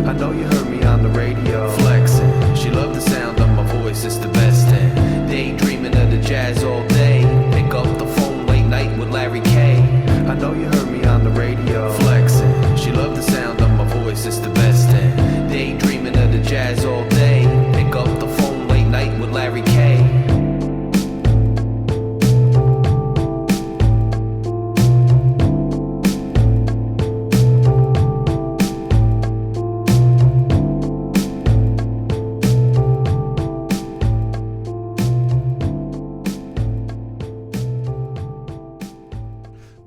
I know you heard me on the radio. Flexing, she loved the sound of my voice, it's the best thing. Daydreaming of the jazz all day. Pick up the phone late night with Larry K. I know you heard me on the radio. Flexing, she loved the sound of my voice, it's the best thing. Daydreaming of the jazz all day. Pick up the phone late night with Larry K.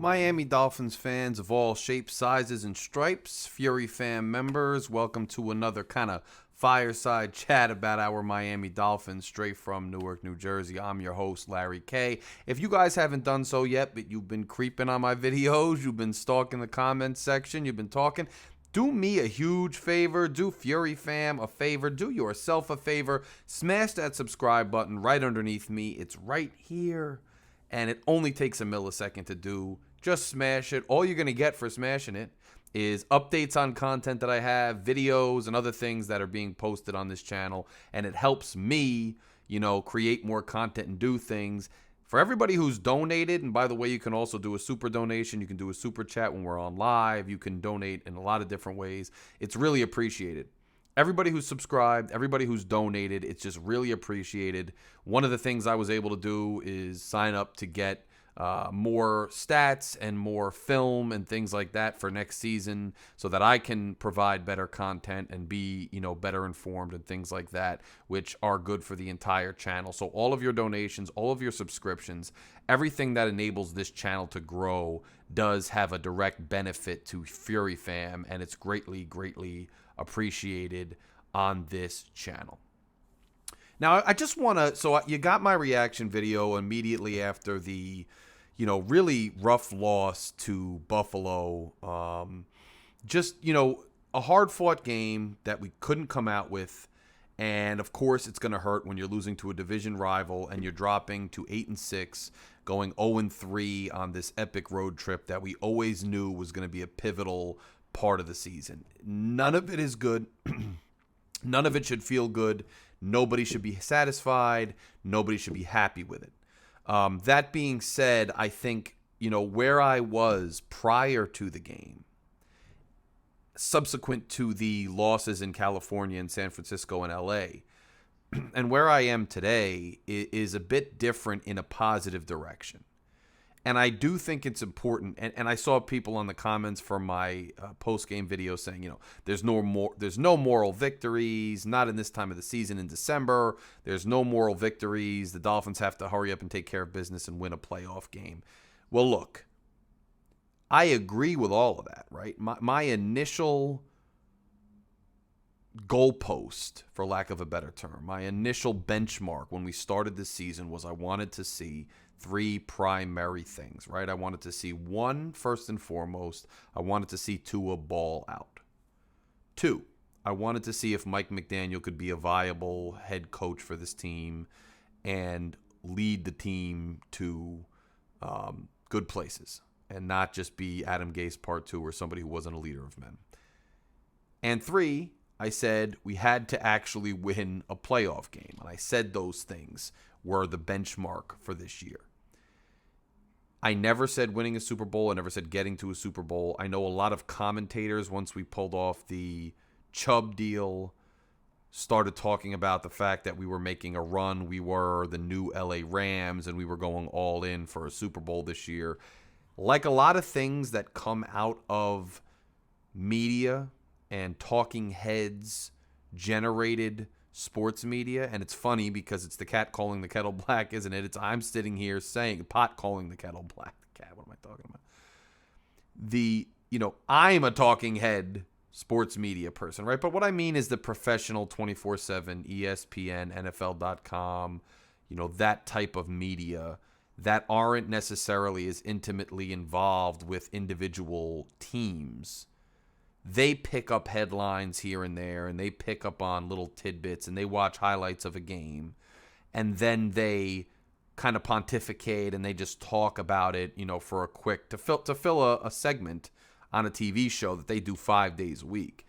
Miami Dolphins fans of all shapes, sizes, and stripes, Fury fam members, welcome to another kind of fireside chat about our Miami Dolphins straight from Newark, New Jersey. I'm your host, Larry K. If you guys haven't done so yet, but you've been creeping on my videos, you've been stalking the comments section, you've been talking, do me a huge favor, do Fury fam a favor, do yourself a favor, smash that subscribe button right underneath me. It's right here, and it only takes a millisecond to do. Just smash it. All you're going to get for smashing it is updates on content that I have, videos and other things that are being posted on this channel. And it helps me, create more content and do things. For everybody who's donated, and by the way, you can also do a super donation. You can do a super chat when we're on live. You can donate in a lot of different ways. It's really appreciated. Everybody who's subscribed, everybody who's donated, it's just really appreciated. One of the things I was able to do is sign up to get more stats and more film and things like that for next season so that I can provide better content and be, better informed and things like that, which are good for the entire channel. So all of your donations, all of your subscriptions, everything that enables this channel to grow does have a direct benefit to Fury fam, and it's greatly, greatly appreciated on this channel. Now, I just want to, so you got my reaction video immediately after the, really rough loss to Buffalo. A hard-fought game that we couldn't come out with. And, of course, it's going to hurt when you're losing to a division rival and you're dropping to 8-6, going 0-3 on this epic road trip that we always knew was going to be a pivotal part of the season. None of it is good. None of it should feel good. Nobody should be satisfied. Nobody should be happy with it. That being said, I think, where I was prior to the game, subsequent to the losses in California and San Francisco and LA, and where I am today is a bit different in a positive direction. And I do think it's important, and I saw people on the comments from my post-game video saying, there's no moral victories, not in this time of the season in December. There's no moral victories. The Dolphins have to hurry up and take care of business and win a playoff game. Well, look, I agree with all of that, right? My initial goalpost, for lack of a better term, my initial benchmark when we started this season was I wanted to see three primary things, right? I wanted to see one, first and foremost, I wanted to see Tua ball out. Two, I wanted to see if Mike McDaniel could be a viable head coach for this team and lead the team to good places and not just be Adam Gase Part 2 or somebody who wasn't a leader of men. And three, I said we had to actually win a playoff game. And I said those things were the benchmark for this year. I never said winning a Super Bowl. I never said getting to a Super Bowl. I know a lot of commentators, once we pulled off the Chubb deal, started talking about the fact that we were making a run. We were the new LA Rams, and we were going all in for a Super Bowl this year. Like a lot of things that come out of media and talking heads generated sports media, and it's funny because it's the cat calling the kettle black, isn't it? I'm sitting here saying pot calling the kettle black. The cat, what am I talking about? I'm a talking head sports media person, right? But what I mean is the professional 24/7 ESPN, NFL.com, that type of media that aren't necessarily as intimately involved with individual teams. They pick up headlines here and there, and they pick up on little tidbits, and they watch highlights of a game, and then they kind of pontificate, and they just talk about it, for a quick, to fill a segment on a TV show that they do 5 days a week.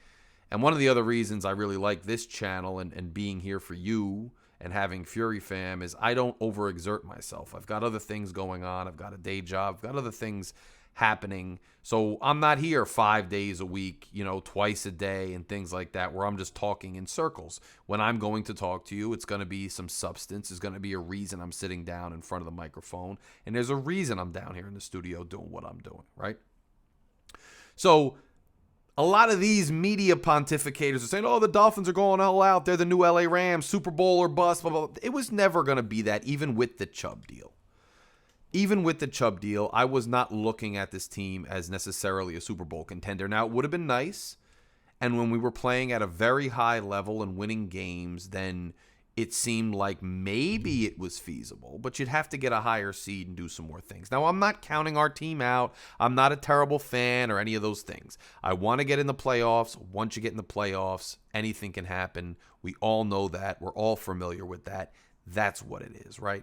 And one of the other reasons I really like this channel and being here for you and having Fury Fam is I don't overexert myself. I've got other things going on. I've got a day job. I've got other things happening. So I'm not here 5 days a week, twice a day and things like that where I'm just talking in circles. When I'm going to talk to you, it's going to be some substance. There's going to be a reason I'm sitting down in front of the microphone. And there's a reason I'm down here in the studio doing what I'm doing, right? So a lot of these media pontificators are saying, oh, the Dolphins are going all out. They're the new LA Rams, Super Bowl or bust, blah, blah, blah. It was never going to be that, even with the Chubb deal. Even with the Chubb deal, I was not looking at this team as necessarily a Super Bowl contender. Now, it would have been nice, and when we were playing at a very high level and winning games, then it seemed like maybe it was feasible, but you'd have to get a higher seed and do some more things. Now, I'm not counting our team out. I'm not a terrible fan or any of those things. I want to get in the playoffs. Once you get in the playoffs, anything can happen. We all know that. We're all familiar with that. That's what it is, right?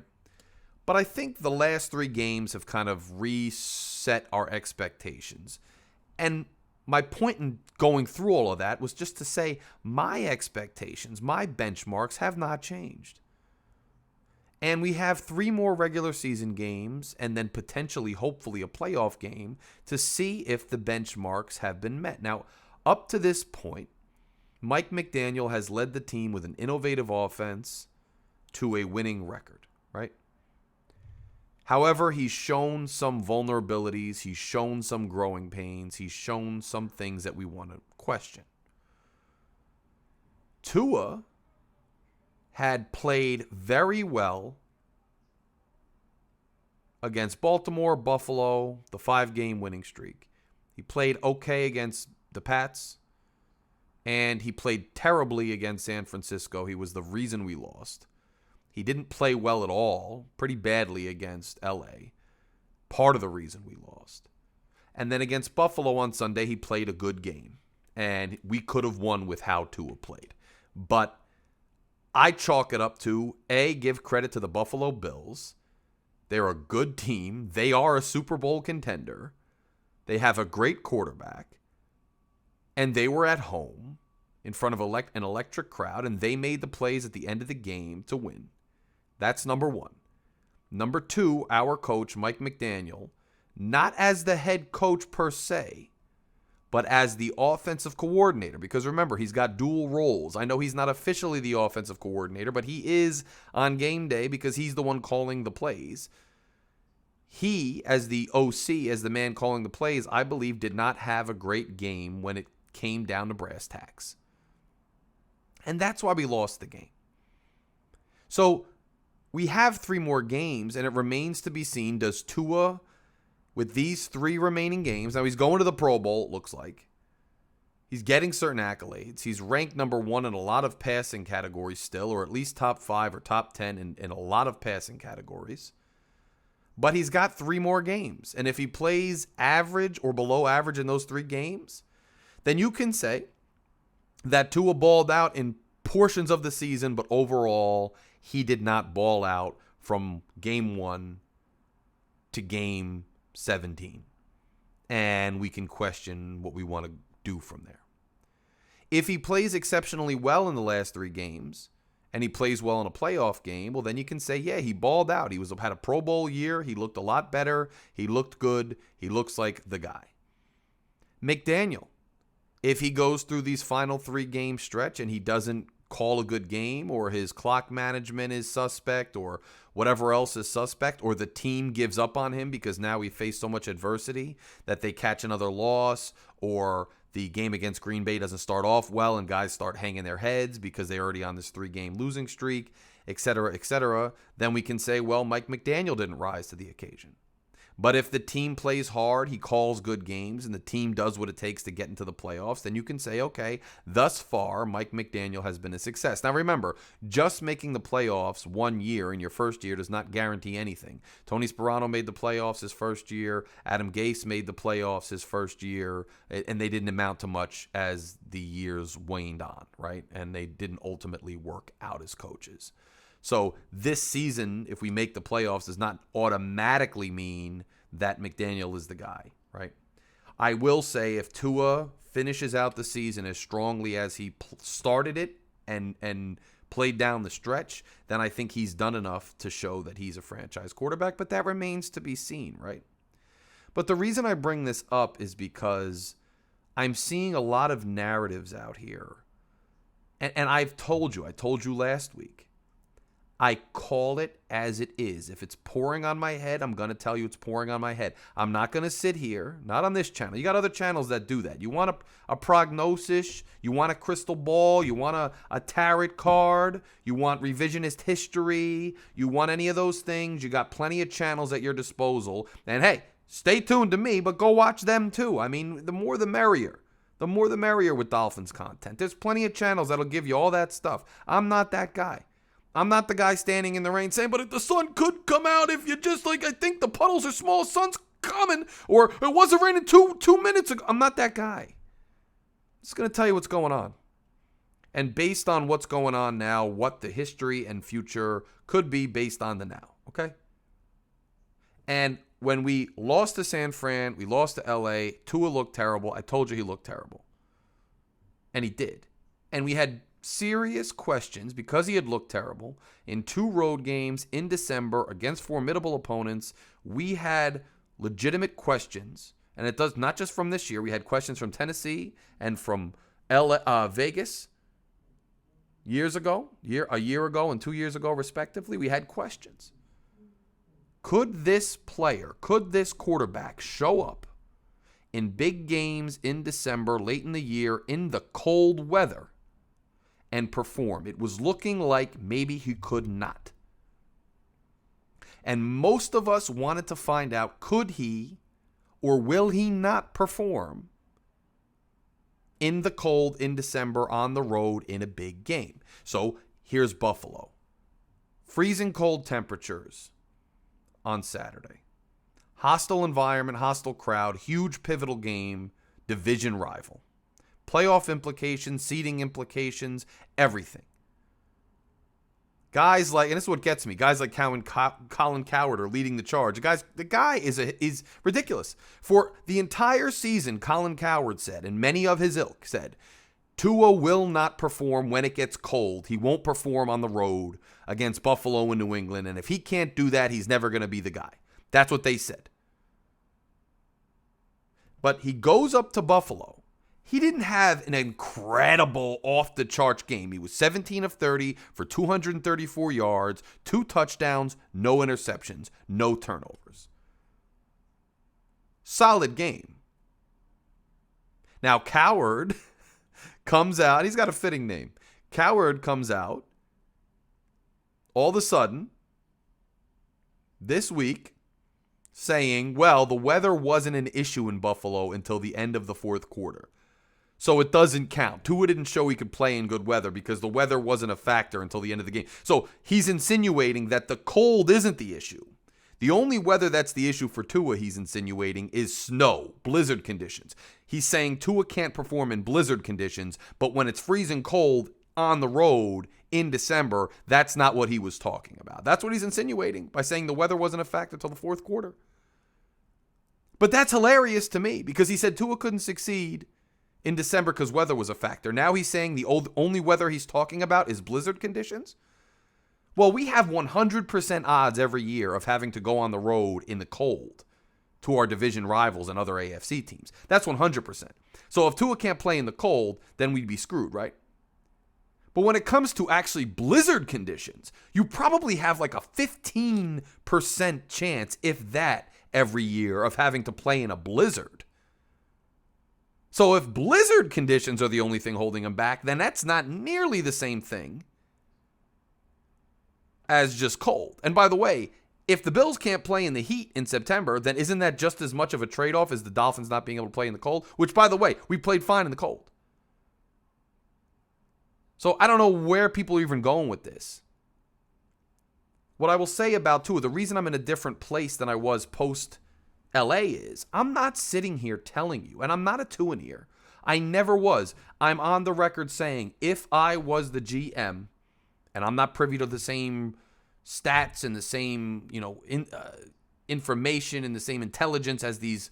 But I think the last 3 games have kind of reset our expectations. And my point in going through all of that was just to say my expectations, my benchmarks have not changed. And we have 3 more regular season games and then potentially, hopefully, a playoff game to see if the benchmarks have been met. Now, up to this point, Mike McDaniel has led the team with an innovative offense to a winning record, right? However, he's shown some vulnerabilities. He's shown some growing pains. He's shown some things that we want to question. Tua had played very well against Baltimore, Buffalo, the 5-game winning streak. He played okay against the Pats, and he played terribly against San Francisco. He was the reason we lost. He didn't play well at all, pretty badly against LA. Part of the reason we lost. And then against Buffalo on Sunday, he played a good game. And we could have won with how Tua played. But I chalk it up to, A, give credit to the Buffalo Bills. They're a good team. They are a Super Bowl contender. They have a great quarterback. And they were at home in front of an electric crowd. And they made the plays at the end of the game to win. That's number 1. Number 2, our coach, Mike McDaniel, not as the head coach per se, but as the offensive coordinator. Because remember, he's got dual roles. I know he's not officially the offensive coordinator, but he is on game day because he's the one calling the plays. He, as the OC, as the man calling the plays, I believe did not have a great game when it came down to brass tacks. And that's why we lost the game. So we have 3 more games, and it remains to be seen, does Tua, with these 3 remaining games, now he's going to the Pro Bowl, it looks like. He's getting certain accolades. He's ranked number 1 in a lot of passing categories still, or at least top 5 or top 10 in a lot of passing categories. But he's got 3 more games. And if he plays average or below average in those 3 games, then you can say that Tua balled out in portions of the season, but overall, he did not ball out from game 1 to game 17. And we can question what we want to do from there. If he plays exceptionally well in the last 3 games, and he plays well in a playoff game, well, then you can say, yeah, he balled out. He had a Pro Bowl year. He looked a lot better. He looked good. He looks like the guy. McDaniel, if he goes through these final 3-game stretch and he doesn't call a good game, or his clock management is suspect, or whatever else is suspect, or the team gives up on him because now we face so much adversity that they catch another loss, or the game against Green Bay doesn't start off well and guys start hanging their heads because they're already on this 3-game losing streak, etc., then we can say, well, Mike McDaniel didn't rise to the occasion. But if the team plays hard, he calls good games, and the team does what it takes to get into the playoffs, then you can say, okay, thus far, Mike McDaniel has been a success. Now remember, just making the playoffs 1 year in your first year does not guarantee anything. Tony Sperano made the playoffs his first year. Adam Gase made the playoffs his first year, and they didn't amount to much as the years waned on, right? And they didn't ultimately work out as coaches. So this season, if we make the playoffs, does not automatically mean that McDaniel is the guy, right? I will say if Tua finishes out the season as strongly as he started it and played down the stretch, then I think he's done enough to show that he's a franchise quarterback, but that remains to be seen, right? But the reason I bring this up is because I'm seeing a lot of narratives out here. And I told you last week, I call it as it is. If it's pouring on my head, I'm going to tell you it's pouring on my head. I'm not going to sit here, not on this channel. You got other channels that do that. You want a prognosis, you want a crystal ball, you want a tarot card, you want revisionist history, you want any of those things. You got plenty of channels at your disposal. And hey, stay tuned to me, but go watch them too. I mean, the more the merrier. The more the merrier with Dolphins content. There's plenty of channels that'll give you all that stuff. I'm not that guy. I'm not the guy standing in the rain saying, but if the sun could come out if you just I think the puddles are small, sun's coming, or it wasn't raining two minutes ago. I'm not that guy. I'm just going to tell you what's going on. And based on what's going on now, what the history and future could be based on the now, okay? And when we lost to San Fran, we lost to LA, Tua looked terrible. I told you he looked terrible. And he did. And we had serious questions because he had looked terrible in 2 road games in December against formidable opponents. We had legitimate questions, and it does not just from this year. We had questions from Tennessee and from Vegas a year ago and 2 years ago respectively. We had questions. Could this quarterback show up in big games in December, late in the year, in the cold weather, and perform? It was looking like maybe he could not. And most of us wanted to find out, could he or will he not perform in the cold in December on the road in a big game? So here's Buffalo. Freezing cold temperatures on Saturday. Hostile environment, hostile crowd, huge pivotal game, division rival. Playoff implications, seeding implications, everything. Guys like, and this is what gets me, guys like Colin Cowherd are leading the charge. The guy is ridiculous. For the entire season, Colin Cowherd said, and many of his ilk said, Tua will not perform when it gets cold. He won't perform on the road against Buffalo and New England. And if he can't do that, he's never going to be the guy. That's what they said. But he goes up to Buffalo. He didn't have an incredible off-the-charts game. He was 17 of 30 for 234 yards, 2 touchdowns, no interceptions, no turnovers. Solid game. Now, Cowherd comes out. He's got a fitting name. Cowherd comes out all of a sudden this week saying, well, the weather wasn't an issue in Buffalo until the end of the 4th quarter. So it doesn't count. Tua didn't show he could play in good weather because the weather wasn't a factor until the end of the game. So he's insinuating that the cold isn't the issue. The only weather that's the issue for Tua, he's insinuating, is snow, blizzard conditions. He's saying Tua can't perform in blizzard conditions, but when it's freezing cold on the road in December, that's not what he was talking about. That's what he's insinuating by saying the weather wasn't a factor until the 4th quarter. But that's hilarious to me because he said Tua couldn't succeed in December because weather was a factor. Now he's saying the only weather he's talking about is blizzard conditions? Well, we have 100% odds every year of having to go on the road in the cold to our division rivals and other AFC teams. That's 100%. So if Tua can't play in the cold, then we'd be screwed, right? But when it comes to actually blizzard conditions, you probably have like a 15% chance, if that, every year of having to play in a blizzard. So if blizzard conditions are the only thing holding him back, then that's not nearly the same thing as just cold. And by the way, if the Bills can't play in the heat in September, then isn't that just as much of a trade-off as the Dolphins not being able to play in the cold? Which, by the way, we played fine in the cold. So I don't know where people are even going with this. What I will say about Tua, the reason I'm in a different place than I was post-LA is I'm not sitting here telling you, and I'm not a Tuaneer. I never was. I'm on the record saying if I was the GM, and I'm not privy to the same stats and the same, information and the same intelligence as these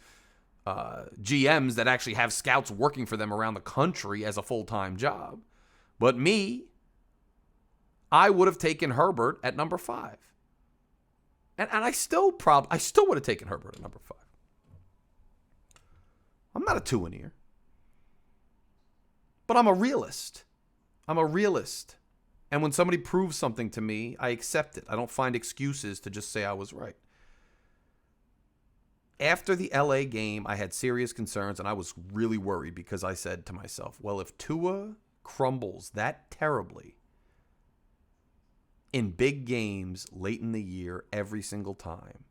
GMs that actually have scouts working for them around the country as a full-time job. But me, I would have taken Herbert at number 5. And I still would have taken Herbert at number 5. I'm not a two-in-ear. But I'm a realist. And when somebody proves something to me, I accept it. I don't find excuses to just say I was right. After the LA game, I had serious concerns, and I was really worried because I said to myself, well, if Tua crumbles that terribly in big games late in the year every single time,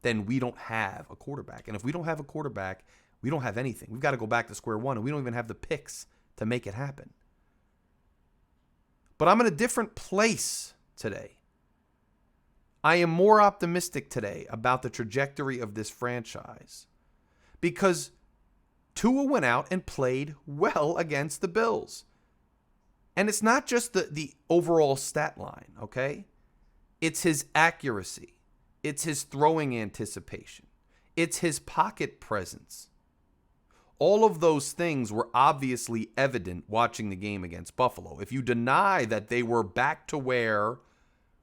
then we don't have a quarterback. And if we don't have a quarterback, we don't have anything. We've got to go back to square one, and we don't even have the picks to make it happen. But I'm in a different place today. I am more optimistic today about the trajectory of this franchise because Tua went out and played well against the Bills. And it's not just the overall stat line, okay? It's his accuracy. It's his throwing anticipation. It's his pocket presence. All of those things were obviously evident watching the game against Buffalo. If you deny that they were back to where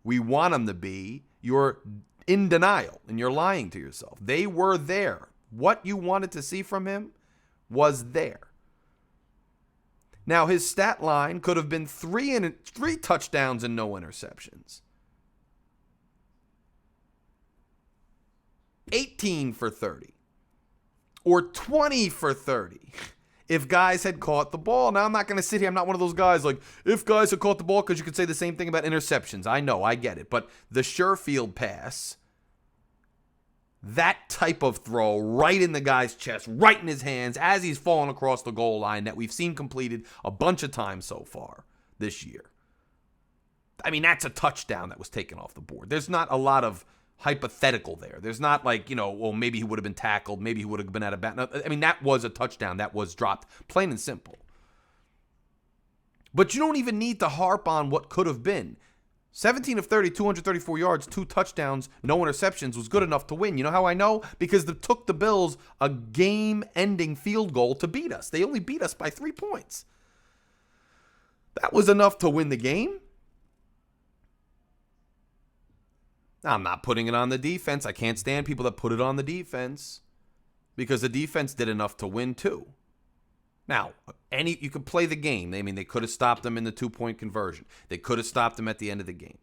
we want them to be, you're in denial and you're lying to yourself. They were there. What you wanted to see from him was there. Now, his stat line could have been 3 touchdowns and no interceptions. 18 for 30. Or 20 for 30. If guys had caught the ball. Now, I'm not going to sit here. I'm not one of those guys like, if guys had caught the ball, because you could say the same thing about interceptions. I know, I get it. But the Sherfield pass, that type of throw right in the guy's chest, right in his hands as he's falling across the goal line that we've seen completed a bunch of times so far this year. I mean, that's a touchdown that was taken off the board. There's not a lot of hypothetical there. There's not like, well, maybe he would have been tackled. Maybe he would have been out of bounds. No, I mean, that was a touchdown that was dropped, plain and simple. But you don't even need to harp on what could have been. 17 of 30, 234 yards, 2 touchdowns, no interceptions was good enough to win. You know how I know? Because it took the Bills a game-ending field goal to beat us. They only beat us by 3 points. That was enough to win the game. I'm not putting it on the defense. I can't stand people that put it on the defense because the defense did enough to win too. Now, you could play the game. I mean, they could have stopped them in the 2-point conversion. They could have stopped them at the end of the game.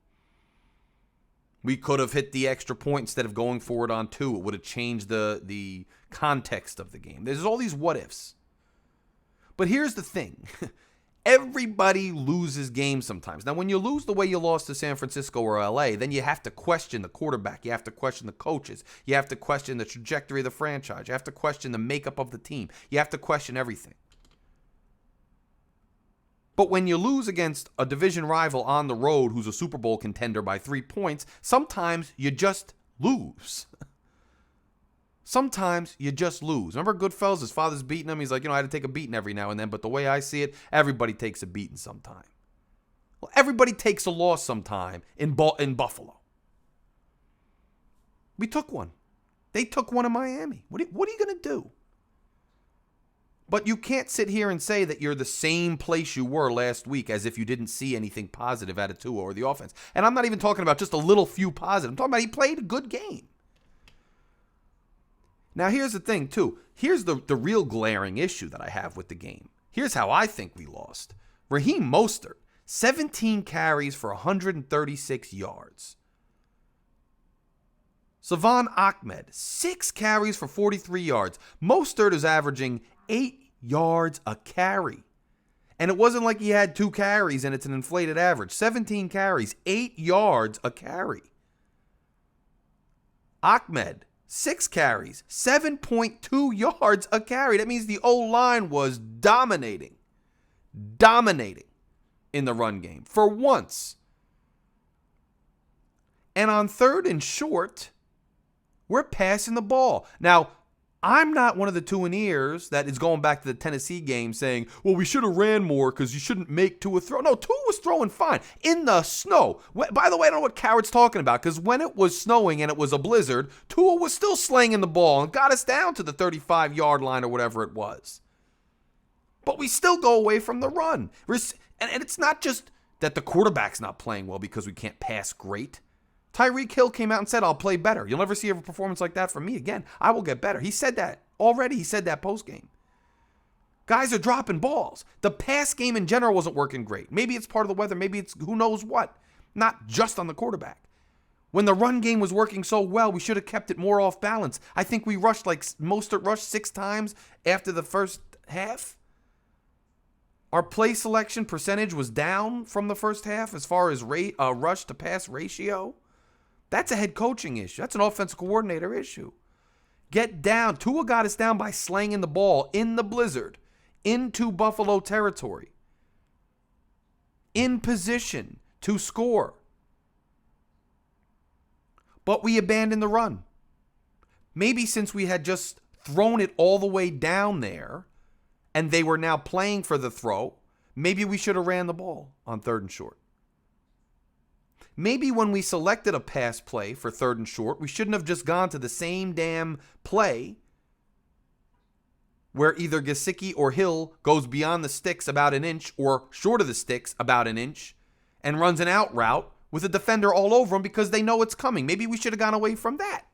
We could have hit the extra point instead of going forward on 2. It would have changed the context of the game. There's all these what ifs. But here's the thing. Everybody loses games sometimes. Now, when you lose the way you lost to San Francisco or LA, then you have to question the quarterback. You have to question the coaches. You have to question the trajectory of the franchise. You have to question the makeup of the team. You have to question everything. But when you lose against a division rival on the road who's a Super Bowl contender by 3 points, sometimes you just lose. Sometimes you just lose. Remember Goodfellas? His father's beating him. He's like, I had to take a beating every now and then. But the way I see it, everybody takes a beating sometime. Well, everybody takes a loss sometime in Buffalo. We took one. They took one in Miami. What are you going to do? But you can't sit here and say that you're the same place you were last week as if you didn't see anything positive out of Tua or the offense. And I'm not even talking about just a little few positive. I'm talking about he played a good game. Now, here's the thing, too. Here's the real glaring issue that I have with the game. Here's how I think we lost. Raheem Mostert, 17 carries for 136 yards. Savon Ahmed, 6 carries for 43 yards. Mostert is averaging 8 yards a carry. And it wasn't like he had 2 carries and it's an inflated average. 17 carries, 8 yards a carry. Ahmed, 6 carries, 7.2 yards a carry. That means the O-line was dominating in the run game for once. And on 3rd and short, we're passing the ball. Now, I'm not one of the two ears that is going back to the Tennessee game saying, well, we should have ran more because you shouldn't make Tua throw. No, Tua was throwing fine in the snow. By the way, I don't know what Coward's talking about, because when it was snowing and it was a blizzard, Tua was still slinging the ball and got us down to the 35-yard line or whatever it was. But we still go away from the run. And it's not just that the quarterback's not playing well because we can't pass great. Tyreek Hill came out and said, I'll play better. You'll never see a performance like that from me again. I will get better. He said that already. He said that post-game. Guys are dropping balls. The pass game in general wasn't working great. Maybe it's part of the weather. Maybe it's who knows what. Not just on the quarterback. When the run game was working so well, we should have kept it more off balance. I think we rushed Mostert rushed 6 times after the first half. Our play selection percentage was down from the first half as far as rush to pass ratio. That's a head coaching issue. That's an offensive coordinator issue. Get down. Tua got us down by slanging the ball in the blizzard into Buffalo territory. In position to score. But we abandoned the run. Maybe since we had just thrown it all the way down there and they were now playing for the throw, maybe we should have ran the ball on 3rd and short. Maybe when we selected a pass play for 3rd and short, we shouldn't have just gone to the same damn play where either Gesicki or Hill goes beyond the sticks about an inch or short of the sticks about an inch and runs an out route with a defender all over him because they know it's coming. Maybe we should have gone away from that.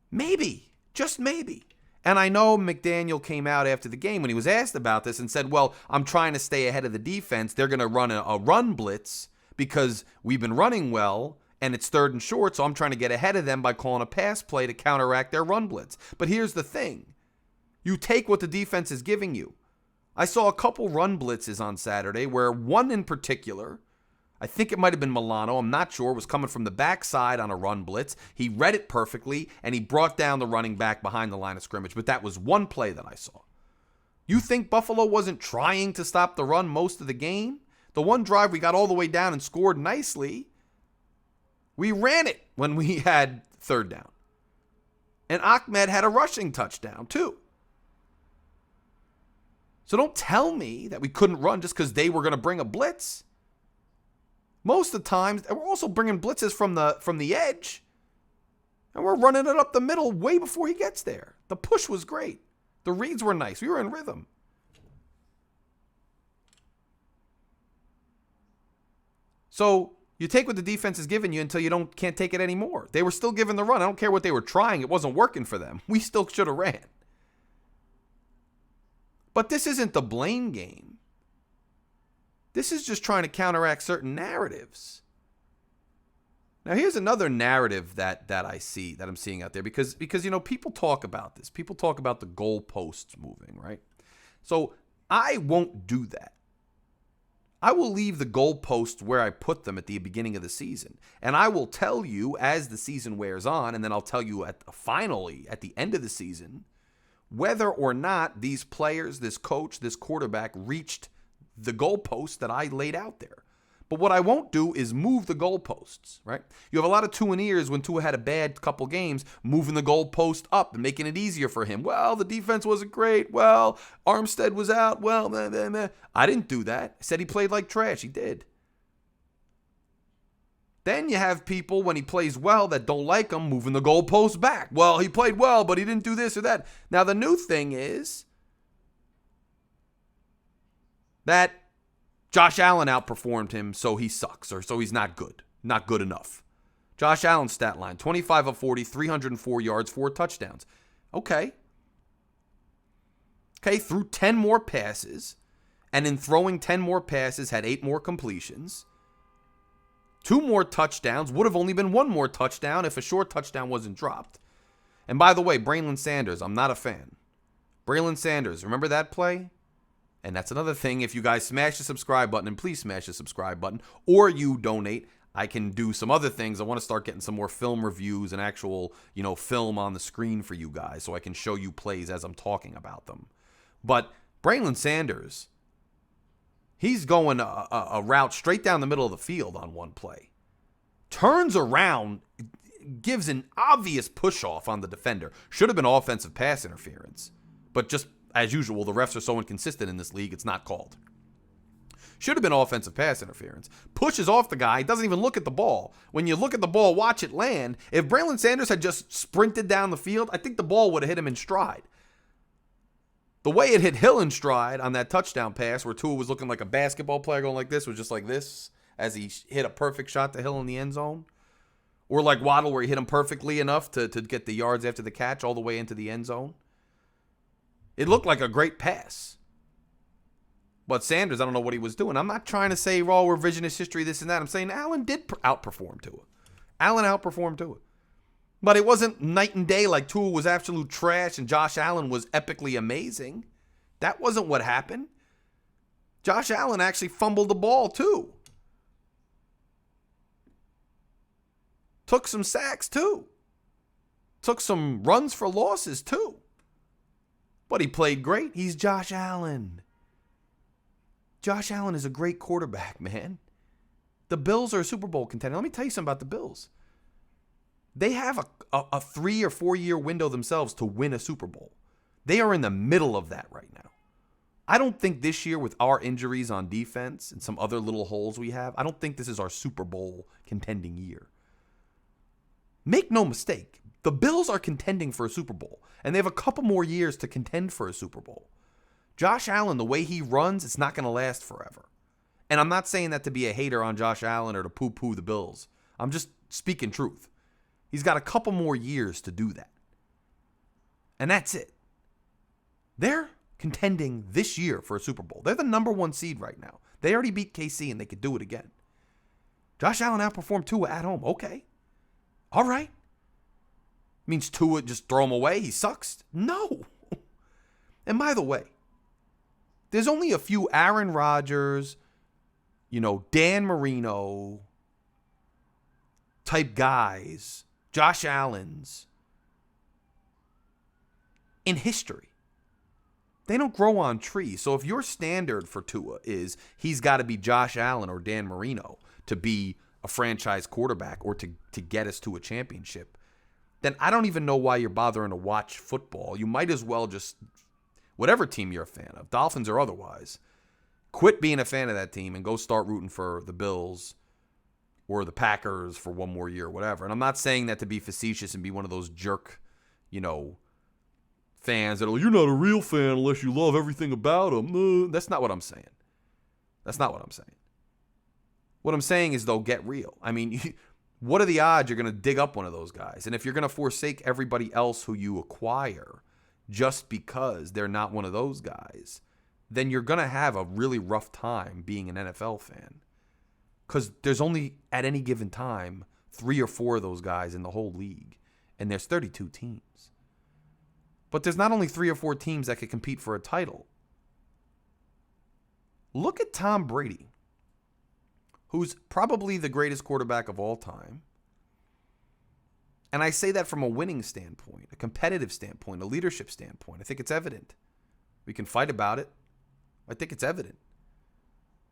Maybe, just maybe. And I know McDaniel came out after the game when he was asked about this and said, well, I'm trying to stay ahead of the defense. They're going to run a run blitz because we've been running well and it's 3rd and short, so I'm trying to get ahead of them by calling a pass play to counteract their run blitz. But here's the thing. You take what the defense is giving you. I saw a couple run blitzes on Saturday where one in particular, I think it might have been Milano, I'm not sure, was coming from the backside on a run blitz. He read it perfectly, and he brought down the running back behind the line of scrimmage. But that was one play that I saw. You think Buffalo wasn't trying to stop the run most of the game? The one drive we got all the way down and scored nicely, we ran it when we had 3rd down. And Ahmed had a rushing touchdown, too. So don't tell me that we couldn't run just because they were going to bring a blitz. Most of the times, we're also bringing blitzes from the edge. And we're running it up the middle way before he gets there. The push was great. The reads were nice. We were in rhythm. So you take what the defense is giving you until you can't take it anymore. They were still giving the run. I don't care what they were trying. It wasn't working for them. We still should have ran. But this isn't the blame game. This is just trying to counteract certain narratives. Now, here's another narrative that I see, that I'm seeing out there, because people talk about this. People talk about the goalposts moving, right? So I won't do that. I will leave the goalposts where I put them at the beginning of the season. And I will tell you as the season wears on, and then I'll tell you finally at the end of the season, whether or not these players, this coach, this quarterback reached the goalposts that I laid out there. But what I won't do is move the goalposts, right? You have a lot of Tua-ears when Tua had a bad couple games, moving the goalpost up and making it easier for him. Well, the defense wasn't great. Well, Armstead was out. Well, meh, meh, meh. I didn't do that. I said he played like trash. He did. Then you have people, when he plays well, that don't like him, moving the goalpost back. Well, he played well, but he didn't do this or that. Now, the new thing is that Josh Allen outperformed him, so he sucks, or so he's not good. Not good enough. Josh Allen's stat line, 25 of 40, 304 yards, 4 touchdowns. Okay, threw 10 more passes, and in throwing 10 more passes, had 8 more completions. 2 more touchdowns, would have only been 1 more touchdown if a short touchdown wasn't dropped. And by the way, Braylon Sanders, I'm not a fan. Braylon Sanders, remember that play? And that's another thing. If you guys smash the subscribe button, and please smash the subscribe button, or you donate, I can do some other things. I want to start getting some more film reviews and actual, film on the screen for you guys so I can show you plays as I'm talking about them. But Braylon Sanders, he's going a route straight down the middle of the field on one play. turns around, gives an obvious push-off on the defender. Should have been offensive pass interference. But just as usual, the refs are so inconsistent in this league, it's not called. Should have been offensive pass interference. Pushes off the guy, doesn't even look at the ball. When you look at the ball, watch it land. If Braylon Sanders had just sprinted down the field, I think the ball would have hit him in stride. The way it hit Hill in stride on that touchdown pass where Tua was looking like a basketball player going like this, was just like this as he hit a perfect shot to Hill in the end zone. Or like Waddle where he hit him perfectly enough to get the yards after the catch all the way into the end zone. It looked like a great pass. But Sanders, I don't know what he was doing. I'm not trying to say, oh, revisionist history, this and that. I'm saying Allen did outperform Tua. Allen outperformed Tua. But it wasn't night and day like Tua was absolute trash and Josh Allen was epically amazing. That wasn't what happened. Josh Allen actually fumbled the ball too. Took some sacks too. Took some runs for losses too. But he played great. He's Josh Allen. Josh Allen is a great quarterback, man. The Bills are a Super Bowl contender. Let me tell you something about the Bills. They have a 3 or 4 year window themselves to win a Super Bowl. They are in the middle of that right now. I don't think this year with our injuries on defense and some other little holes we have, I don't think this is our Super Bowl contending year. Make no mistake, the Bills are contending for a Super Bowl, and they have a couple more years to contend for a Super Bowl. Josh Allen, the way he runs, it's not going to last forever. And I'm not saying that to be a hater on Josh Allen or to poo-poo the Bills. I'm just speaking truth. He's got a couple more years to do that. And that's it. They're contending this year for a Super Bowl. They're the number 1 seed right now. They already beat KC and they could do it again. Josh Allen outperformed Tua at home. Okay. All right. Means Tua just throw him away? He sucks? No. And by the way, there's only a few Aaron Rodgers, Dan Marino type guys, Josh Allen's, in history. They don't grow on trees. So if your standard for Tua is he's got to be Josh Allen or Dan Marino to be a franchise quarterback or to get us to a championship, then I don't even know why you're bothering to watch football. You might as well just, whatever team you're a fan of, Dolphins or otherwise, quit being a fan of that team and go start rooting for the Bills or the Packers for one more year or whatever. And I'm not saying that to be facetious and be one of those jerk, fans that are like, you're not a real fan unless you love everything about them. No, that's not what I'm saying. That's not what I'm saying. What I'm saying is, though, get real. I mean, what are the odds you're going to dig up one of those guys? And if you're going to forsake everybody else who you acquire just because they're not one of those guys, then you're going to have a really rough time being an NFL fan. Because there's only, at any given time, 3 or 4 of those guys in the whole league. And there's 32 teams. But there's not only 3 or 4 teams that could compete for a title. Look at Tom Brady, who's probably the greatest quarterback of all time. And I say that from a winning standpoint, a competitive standpoint, a leadership standpoint. I think it's evident. We can fight about it. I think it's evident.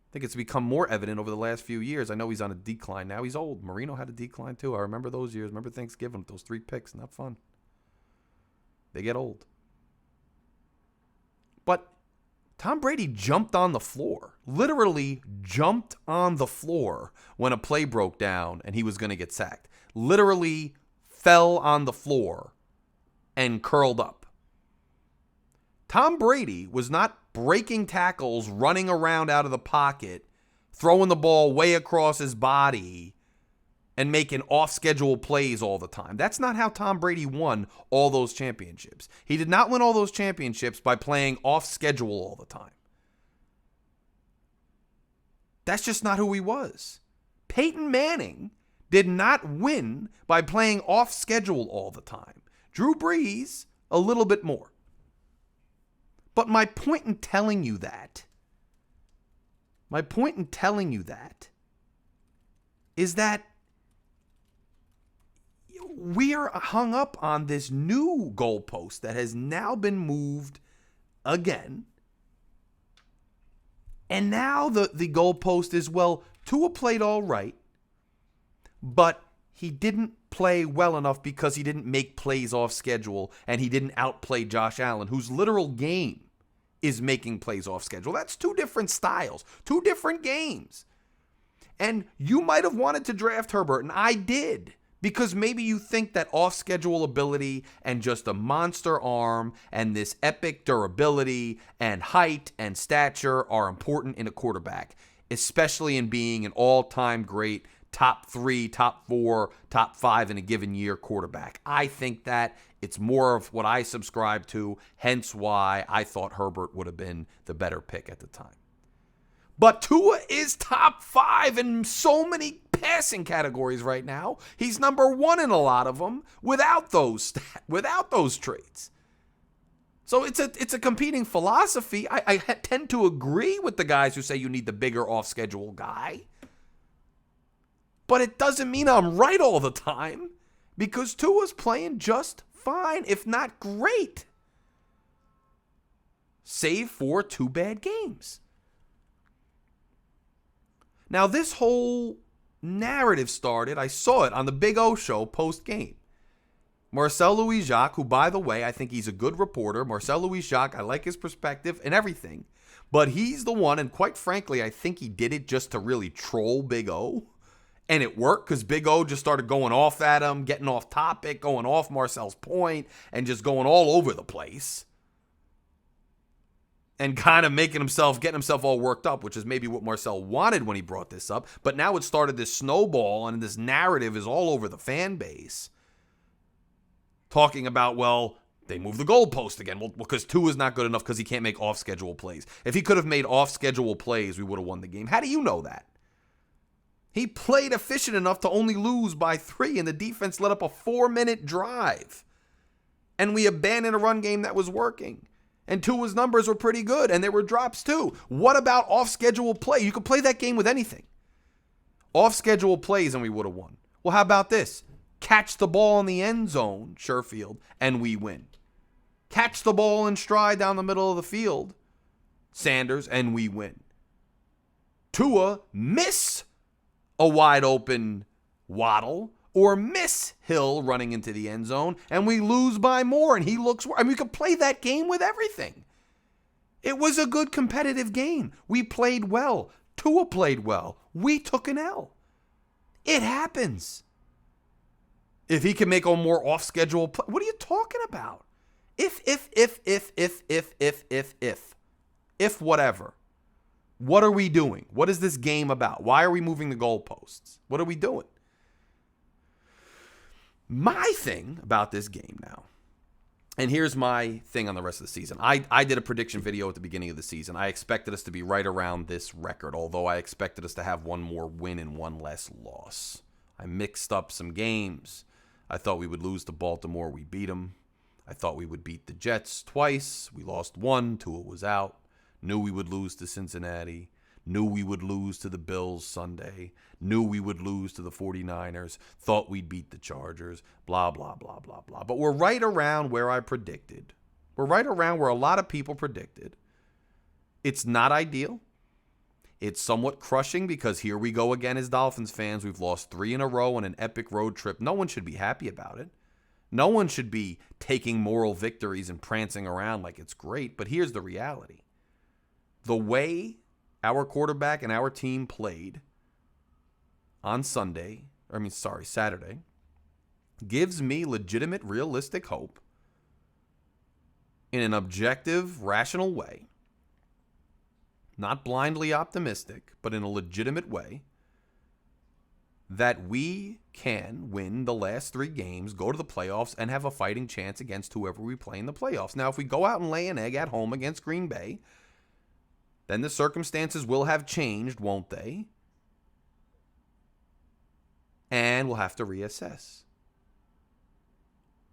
I think it's become more evident over the last few years. I know he's on a decline now. He's old. Marino had a decline too. I remember those years. Remember Thanksgiving with those 3 picks. Not fun. They get old. But Tom Brady jumped on the floor, literally jumped on the floor when a play broke down and he was going to get sacked. Literally fell on the floor and curled up. Tom Brady was not breaking tackles, running around out of the pocket, throwing the ball way across his body, and making off-schedule plays all the time. That's not how Tom Brady won all those championships. He did not win all those championships by playing off-schedule all the time. That's just not who he was. Peyton Manning did not win by playing off-schedule all the time. Drew Brees, a little bit more. But my point in telling you that is that we are hung up on this new goalpost that has now been moved again. And now the goalpost is, well, Tua played all right, but he didn't play well enough because he didn't make plays off schedule and he didn't outplay Josh Allen, whose literal game is making plays off schedule. That's two different styles, two different games. And you might have wanted to draft Herbert, and I did, because maybe you think that off-schedule ability and just a monster arm and this epic durability and height and stature are important in a quarterback, especially in being an all-time great top 3, top 4, top 5 in a given year quarterback. I think that it's more of what I subscribe to, hence why I thought Herbert would have been the better pick at the time. But Tua is top 5 in so many passing categories right now. He's number 1 in a lot of them without those traits. So it's a competing philosophy. I tend to agree with the guys who say you need the bigger off-schedule guy. But it doesn't mean I'm right all the time, because Tua's playing just fine, if not great. Save for 2 bad games. Now, this whole narrative started, I saw it on the Big O show post-game. Marcel Louis-Jacques, who, by the way, I think he's a good reporter. Marcel Louis-Jacques, I like his perspective and everything. But he's the one, and quite frankly, I think he did it just to really troll Big O. And it worked because Big O just started going off at him, getting off topic, going off Marcel's point, and just going all over the place. And kind of getting himself all worked up, which is maybe what Marcel wanted when he brought this up. But now it started this snowball, and this narrative is all over the fan base. Talking about, well, they moved the goalpost again. Well, because Tua is not good enough because he can't make off-schedule plays. If he could have made off-schedule plays, we would have won the game. How do you know that? He played efficient enough to only lose by 3, and the defense let up a 4-minute drive. And we abandoned a run game that was working. And Tua's numbers were pretty good, and there were drops too. What about off-schedule play? You could play that game with anything. Off-schedule plays, and we would have won. Well, how about this? Catch the ball in the end zone, Sherfield, and we win. Catch the ball in stride down the middle of the field, Sanders, and we win. Tua miss a wide open Waddle or miss Hill running into the end zone, and we lose by more, and he looks... I mean, we could play that game with everything. It was a good competitive game. We played well. Tua played well. We took an L. It happens. If he can make a more off-schedule play... What are you talking about? If whatever. What are we doing? What is this game about? Why are we moving the goalposts? What are we doing? My thing about this game now, and here's my thing on the rest of the season. I did a prediction video at the beginning of the season. I expected us to be right around this record, although I expected us to have one more win and one less loss. I mixed up some games. I thought we would lose to Baltimore. We beat them. I thought we would beat the Jets twice. We lost one. Tua was out. Knew we would lose to Cincinnati. Knew we would lose to the Bills Sunday. Knew we would lose to the 49ers. Thought we'd beat the Chargers. Blah, blah, blah, blah, blah. But we're right around where I predicted. We're right around where a lot of people predicted. It's not ideal. It's somewhat crushing because here we go again as Dolphins fans. We've lost 3 in a row on an epic road trip. No one should be happy about it. No one should be taking moral victories and prancing around like it's great. But here's the reality. The way our quarterback and our team played on Saturday, gives me legitimate, realistic hope in an objective, rational way, not blindly optimistic, but in a legitimate way, that we can win the last 3 games, go to the playoffs, and have a fighting chance against whoever we play in the playoffs. Now, if we go out and lay an egg at home against Green Bay, then the circumstances will have changed, won't they? And we'll have to reassess.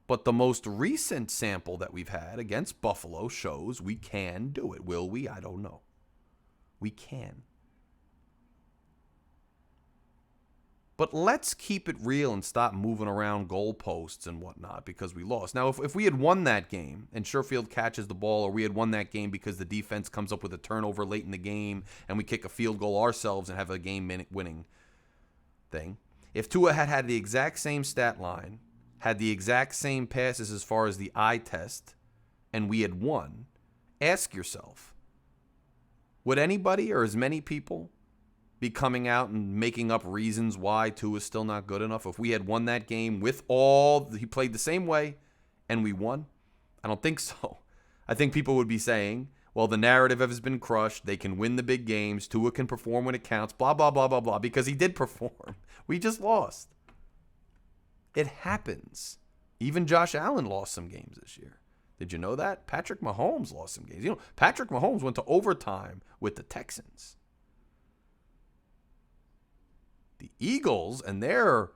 But the most recent sample that we've had against Buffalo shows we can do it. Will we? I don't know. We can. But let's keep it real and stop moving around goalposts and whatnot because we lost. Now, if we had won that game and Sherfield catches the ball, or we had won that game because the defense comes up with a turnover late in the game and we kick a field goal ourselves and have a game-winning thing, If Tua had the exact same stat line, had the exact same passes as far as the eye test, and we had won, ask yourself, would anybody or as many people be coming out and making up reasons why Tua is still not good enough if we had won that game with he played the same way and we won? I don't think so. I think people would be saying, well, the narrative has been crushed. They can win the big games. Tua can perform when it counts, blah, blah, blah, blah, blah, because he did perform. We just lost. It happens. Even Josh Allen lost some games this year. Did you know that? Patrick Mahomes lost some games. Patrick Mahomes went to overtime with the Texans. The Eagles and their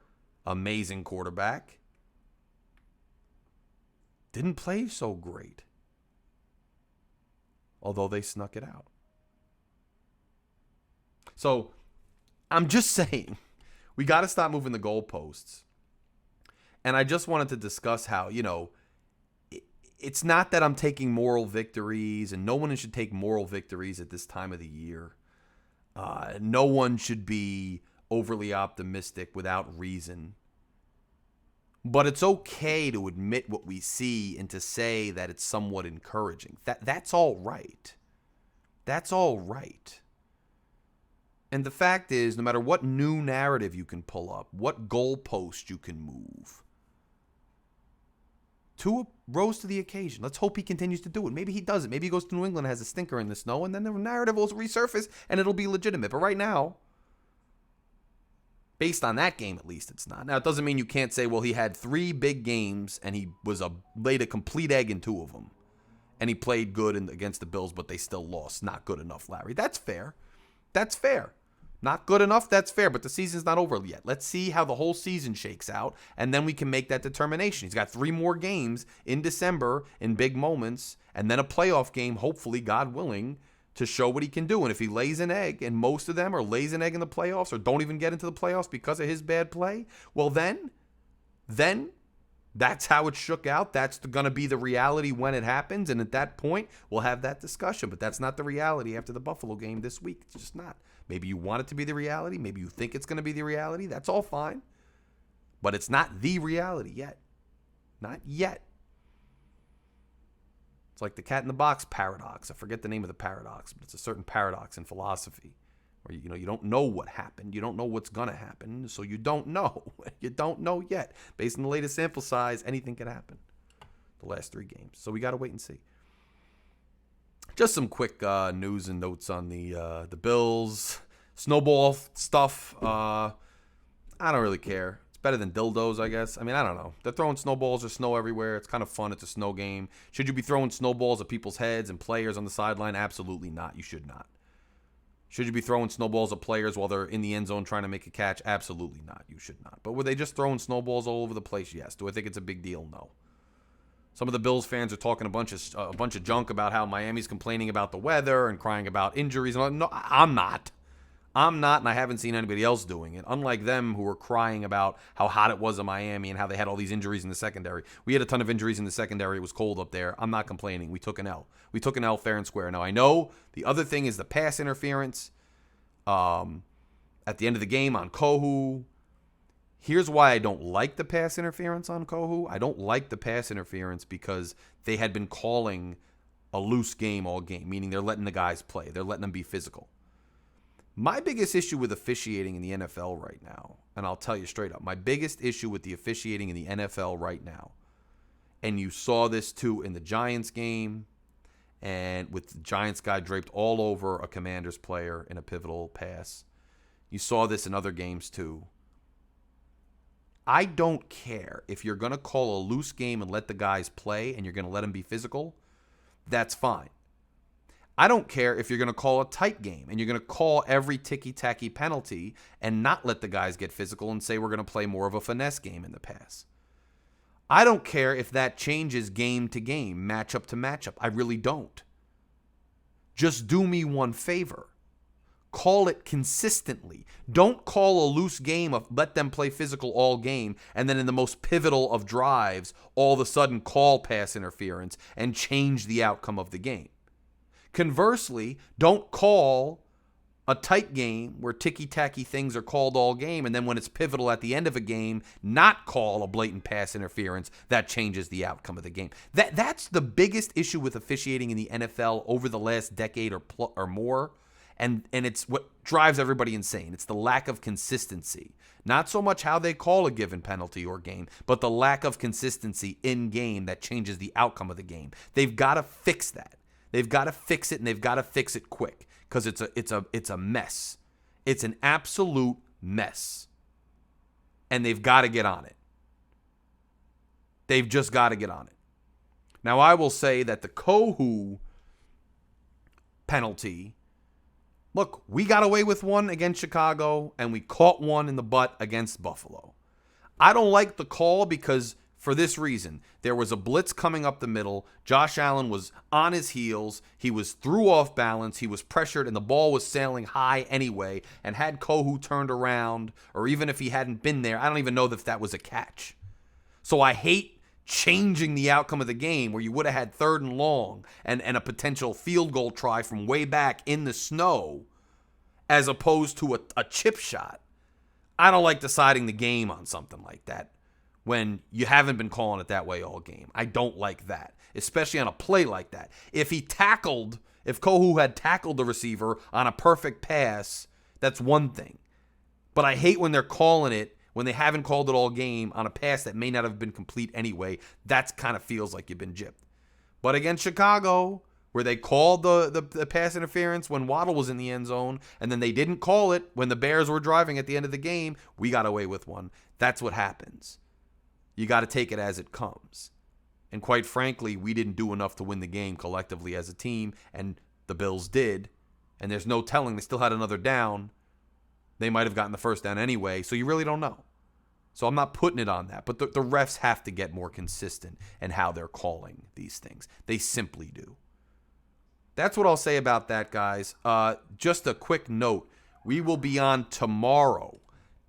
amazing quarterback didn't play so great, although they snuck it out. So I'm just saying, we got to stop moving the goalposts. And I just wanted to discuss how, it's not that I'm taking moral victories, and no one should take moral victories at this time of the year. No one should be overly optimistic without reason. But it's okay to admit what we see and to say that it's somewhat encouraging. That's all right. That's all right. And the fact is, no matter what new narrative you can pull up, what goalpost you can move, Tua rose to the occasion. Let's hope he continues to do it. Maybe he doesn't. Maybe he goes to New England and has a stinker in the snow, and then the narrative will resurface, and it'll be legitimate. But right now, based on that game, at least, it's not. Now, it doesn't mean you can't say, well, he had 3 big games, and he laid a complete egg in 2 of them, and he played good against the Bills, but they still lost. Not good enough, Larry. That's fair. That's fair. Not good enough, that's fair, but the season's not over yet. Let's see how the whole season shakes out, and then we can make that determination. He's got 3 more games in December in big moments, and then a playoff game, hopefully, God willing, to show what he can do. And if he lays an egg, and most of them are lays an egg in the playoffs or don't even get into the playoffs because of his bad play, well then that's how it shook out. That's going to be the reality when it happens, and at that point, we'll have that discussion. But that's not the reality after the Buffalo game this week. It's just not. Maybe you want it to be the reality. Maybe you think it's going to be the reality. That's all fine. But it's not the reality yet. Not yet. It's like the cat in the box paradox. I forget the name of the paradox, but it's a certain paradox in philosophy where you don't know what happened. You don't know what's going to happen, so you don't know. You don't know yet. Based on the latest sample size, anything can happen. The last 3 games. So we got to wait and see. Just some quick news and notes on the Bills. Snowball stuff. I don't really care. It's better than dildos, I guess. I mean, I don't know. They're throwing snowballs. There's snow everywhere. It's kind of fun. It's a snow game. Should you be throwing snowballs at people's heads and players on the sideline? Absolutely not. You should not. Should you be throwing snowballs at players while they're in the end zone trying to make a catch? Absolutely not. You should not. But were they just throwing snowballs all over the place? Yes. Do I think it's a big deal? No. Some of the Bills fans are talking a bunch of junk about how Miami's complaining about the weather and crying about injuries. No, I'm not. I'm not, and I haven't seen anybody else doing it. Unlike them who were crying about how hot it was in Miami and how they had all these injuries in the secondary. We had a ton of injuries in the secondary. It was cold up there. I'm not complaining. We took an L. We took an L fair and square. Now, I know the other thing is the pass interference at the end of the game on Kohu. Here's why I don't like the pass interference on Kohu. I don't like the pass interference because they had been calling a loose game all game, meaning they're letting the guys play. They're letting them be physical. My biggest issue with officiating in the NFL right now, and I'll tell you straight up, my biggest issue with the officiating in the NFL right now, and you saw this too in the Giants game, and with the Giants guy draped all over a Commanders player in a pivotal pass. You saw this in other games too. I don't care if you're going to call a loose game and let the guys play and you're going to let them be physical. That's fine. I don't care if you're going to call a tight game and you're going to call every ticky-tacky penalty and not let the guys get physical and say we're going to play more of a finesse game in the pass. I don't care if that changes game to game, matchup to matchup. I really don't. Just do me one favor. Call it consistently. Don't call a loose game of let them play physical all game and then in the most pivotal of drives, all of a sudden call pass interference and change the outcome of the game. Conversely, don't call a tight game where ticky-tacky things are called all game, and then when it's pivotal at the end of a game, not call a blatant pass interference that changes the outcome of the game. That's the biggest issue with officiating in the NFL over the last decade or more, and it's what drives everybody insane. It's the lack of consistency. Not so much how they call a given penalty or game, but the lack of consistency in game that changes the outcome of the game. They've got to fix that. They've got to fix it, and they've got to fix it quick. Because it's a mess. It's an absolute mess. And they've got to get on it. They've just got to get on it. Now, I will say that the Kohou penalty, look, we got away with one against Chicago, and we caught one in the butt against Buffalo. I don't like the call because for this reason. There was a blitz coming up the middle. Josh Allen was on his heels. He was threw off balance. He was pressured, and the ball was sailing high anyway. And had Kohou turned around, or even if he hadn't been there, I don't even know if that was a catch. So I hate changing the outcome of the game where you would have had 3rd and long and a potential field goal try from way back in the snow as opposed to a chip shot. I don't like deciding the game on something like that when you haven't been calling it that way all game. I don't like that, especially on a play like that. If Kohou had tackled the receiver on a perfect pass, that's one thing. But I hate when they're calling it, when they haven't called it all game, on a pass that may not have been complete anyway. That kind of feels like you've been gypped. But against Chicago, where they called the pass interference when Waddle was in the end zone, and then they didn't call it when the Bears were driving at the end of the game, we got away with one. That's what happens. You got to take it as it comes. And quite frankly, we didn't do enough to win the game collectively as a team, and the Bills did. And there's no telling. They still had another down. They might have gotten the first down anyway, so you really don't know. So I'm not putting it on that. But the refs have to get more consistent in how they're calling these things. They simply do. That's what I'll say about that, guys. Just a quick note. We will be on tomorrow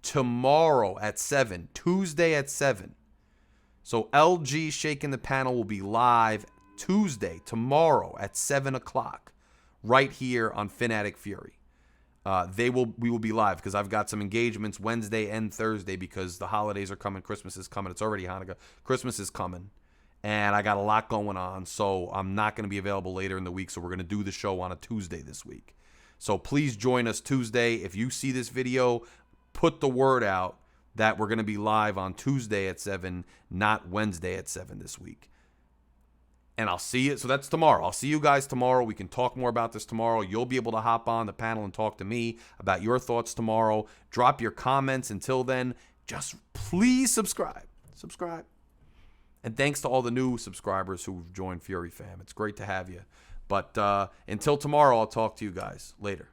at 7, Tuesday at 7. So LG Shaking the Panel will be live tomorrow at 7 o'clock, right here on Phin-Addict Fury. We will be live because I've got some engagements Wednesday and Thursday because the holidays are coming. Christmas is coming. It's already Hanukkah. Christmas is coming. And I got a lot going on, so I'm not going to be available later in the week. So we're going to do the show on a Tuesday this week. So please join us Tuesday. If you see this video, put the word out that we're going to be live on Tuesday at 7, not Wednesday at 7 this week. And I'll see you. So that's tomorrow. I'll see you guys tomorrow. We can talk more about this tomorrow. You'll be able to hop on the panel and talk to me about your thoughts tomorrow. Drop your comments. Until then, just please subscribe. And thanks to all the new subscribers who've joined Fury Fam. It's great to have you. But until tomorrow, I'll talk to you guys later.